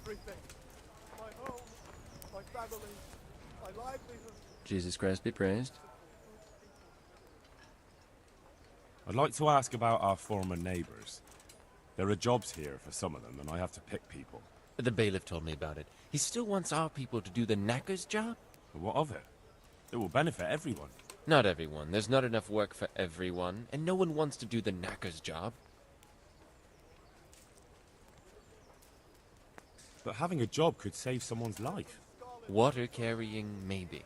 everything. My home, my family, my livelihood. Jesus Christ be praised. I'd like to ask about our former neighbors. There are jobs here for some of them, and I have to pick people. The bailiff told me about it. He still wants our people to do the knacker's job? But what of it? It will benefit everyone. Not everyone. There's not enough work for everyone, and no one wants to do the knacker's job. But having a job could save someone's life. Water carrying, maybe.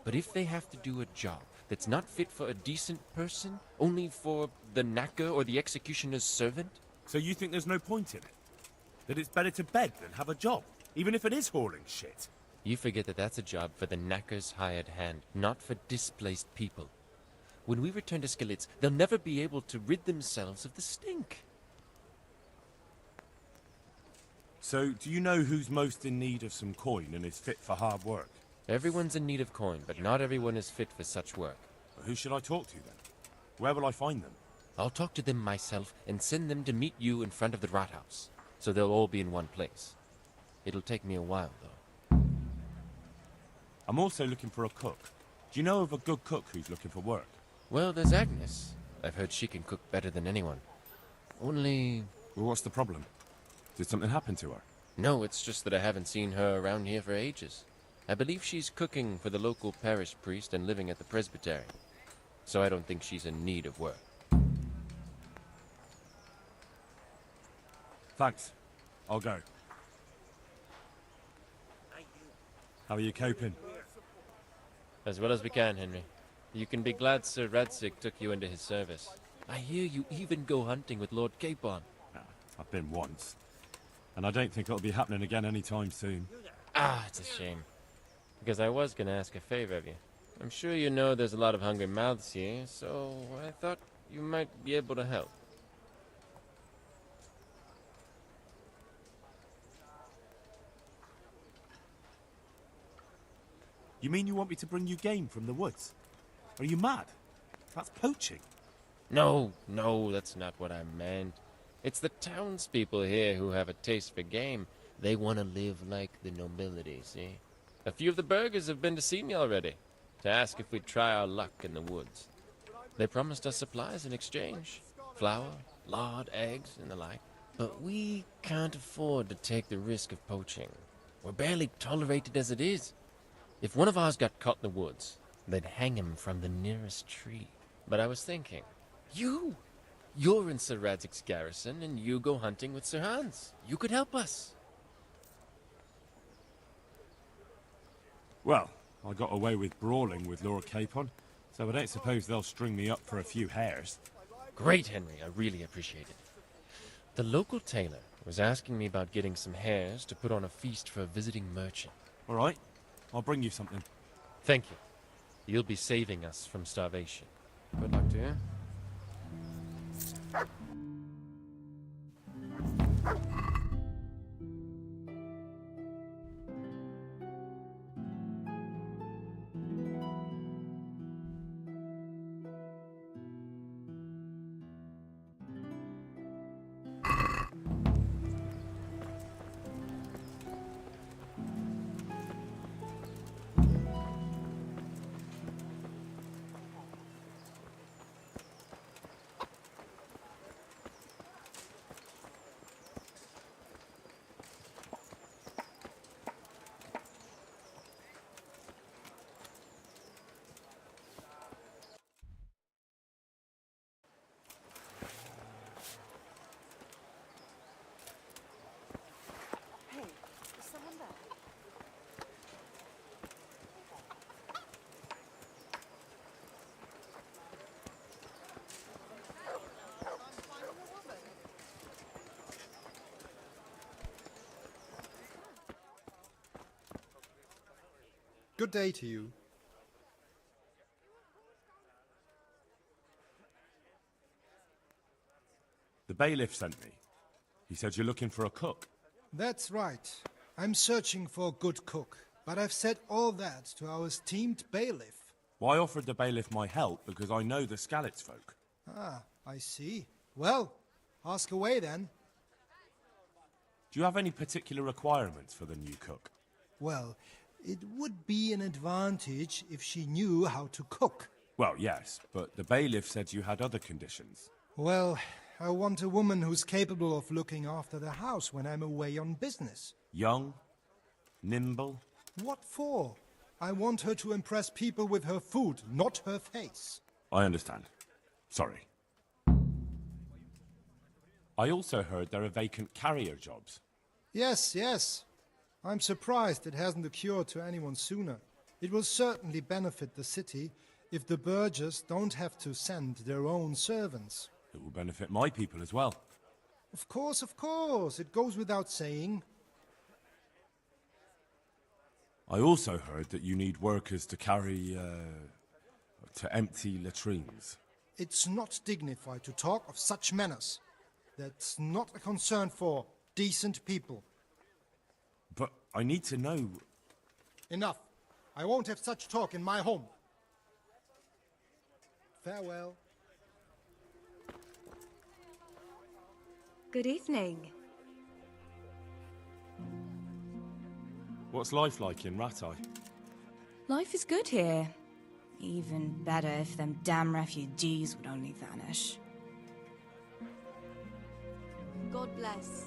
But if they have to do a job that's not fit for a decent person, only for the knacker or the executioner's servant? So you think there's no point in it? That it's better to beg than have a job, even if it is hauling shit? You forget that that's a job for the knacker's hired hand, not for displaced people. When we return to Skalitz, they'll never be able to rid themselves of the stink. So, do you know who's most in need of some coin and is fit for hard work? Everyone's in need of coin, but not everyone is fit for such work. Well, who should I talk to then? Where will I find them? I'll talk to them myself and send them to meet you in front of the Rathaus, so they'll all be in one place. It'll take me a while, though. I'm also looking for a cook. Do you know of a good cook who's looking for work? Well, there's Agnes. I've heard she can cook better than anyone. Only... Well, what's the problem? Did something happen to her? No, it's just that I haven't seen her around here for ages. I believe she's cooking for the local parish priest and living at the presbytery. So I don't think she's in need of work. Thanks. I'll go. How are you coping? As well as we can, Henry. You can be glad Sir Radzig took you into his service. I hear you even go hunting with Lord Capon. I've been once. And I don't think it'll be happening again anytime soon. Ah, it's a shame. Because I was going to ask a favor of you. I'm sure you know there's a lot of hungry mouths here, so I thought you might be able to help. You mean you want me to bring you game from the woods? Are you mad? That's poaching. No, that's not what I meant. It's the townspeople here who have a taste for game. They want to live like the nobility, see? A few of the burghers have been to see me already, to ask if we'd try our luck in the woods. They promised us supplies in exchange. Flour, lard, eggs, and the like. But we can't afford to take the risk of poaching. We're barely tolerated as it is. If one of ours got caught in the woods, they'd hang him from the nearest tree. But I was thinking, you're in Sir Radzig's garrison, and you go hunting with Sir Hans. You could help us. Well, I got away with brawling with Lord Capon, so I don't suppose they'll string me up for a few hares. Great, Henry. I really appreciate it. The local tailor was asking me about getting some hares to put on a feast for a visiting merchant. All right, I'll bring you something. Thank you. You'll be saving us from starvation. Good luck to you. Good day to you. The bailiff sent me. He said you're looking for a cook. That's right. I'm searching for a good cook, but I've said all that to our esteemed bailiff. Well, I offered the bailiff my help because I know the Skalitz folk. Ah, I see. Well, ask away then. Do you have any particular requirements for the new cook? Well, it would be an advantage if she knew how to cook. Well, yes, but the bailiff said you had other conditions. Well, I want a woman who's capable of looking after the house when I'm away on business. Young? Nimble? What for? I want her to impress people with her food, not her face. I understand. Sorry. I also heard there are vacant carrier jobs. Yes, yes. I'm surprised it hasn't occurred to anyone sooner. It will certainly benefit the city if the burghers don't have to send their own servants. It will benefit my people as well. Of course, of course. It goes without saying. I also heard that you need workers to to empty latrines. It's not dignified to talk of such manners. That's not a concern for decent people. But I need to know... Enough. I won't have such talk in my home. Farewell. Good evening. What's life like in Ratai? Life is good here. Even better if them damn refugees would only vanish. God bless.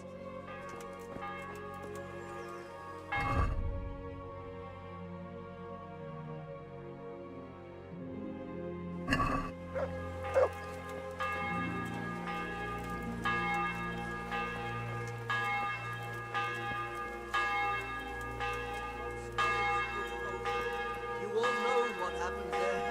You all know what happened there.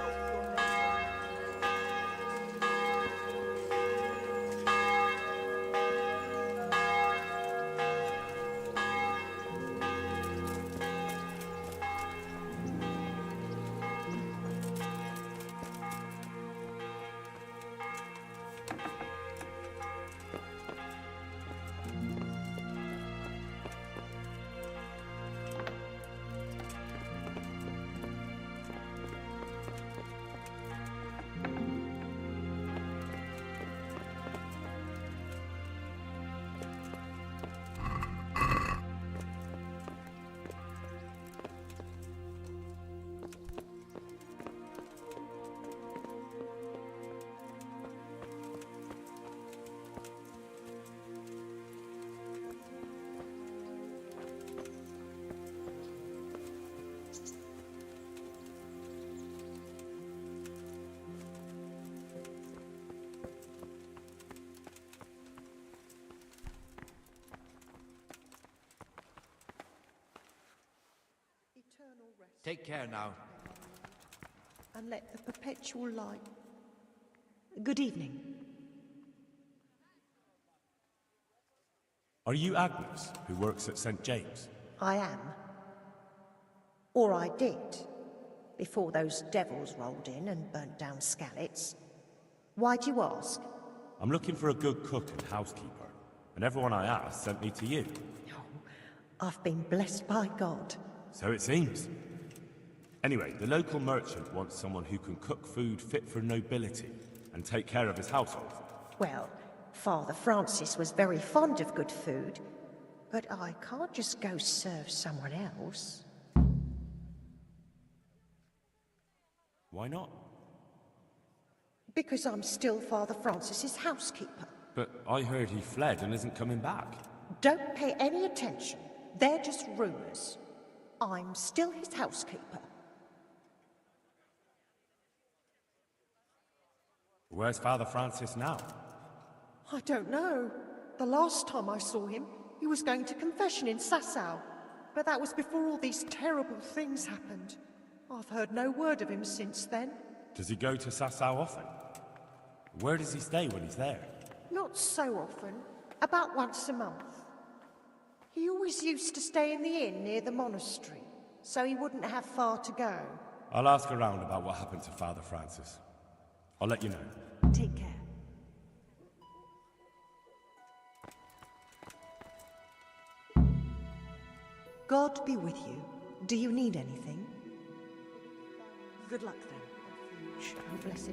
Take care now. And let the perpetual light... Good evening. Are you Agnes, who works at St. James? I am. Or I did, before those devils rolled in and burnt down Skalitz. Why'd you ask? I'm looking for a good cook and housekeeper, and everyone I asked sent me to you. Oh, I've been blessed by God. So it seems. Anyway, the local merchant wants someone who can cook food fit for nobility and take care of his household. Well, Father Francis was very fond of good food, but I can't just go serve someone else. Why not? Because I'm still Father Francis's housekeeper. But I heard he fled and isn't coming back. Don't pay any attention. They're just rumors. I'm still his housekeeper. Where's Father Francis now? I don't know. The last time I saw him, he was going to confession in Sasau. But that was before all these terrible things happened. I've heard no word of him since then. Does he go to Sasau often? Where does he stay when he's there? Not so often. About once a month. He always used to stay in the inn near the monastery, so he wouldn't have far to go. I'll ask around about what happened to Father Francis. I'll let you know. Take care. God be with you. Do you need anything? Good luck then. Oh, blessed.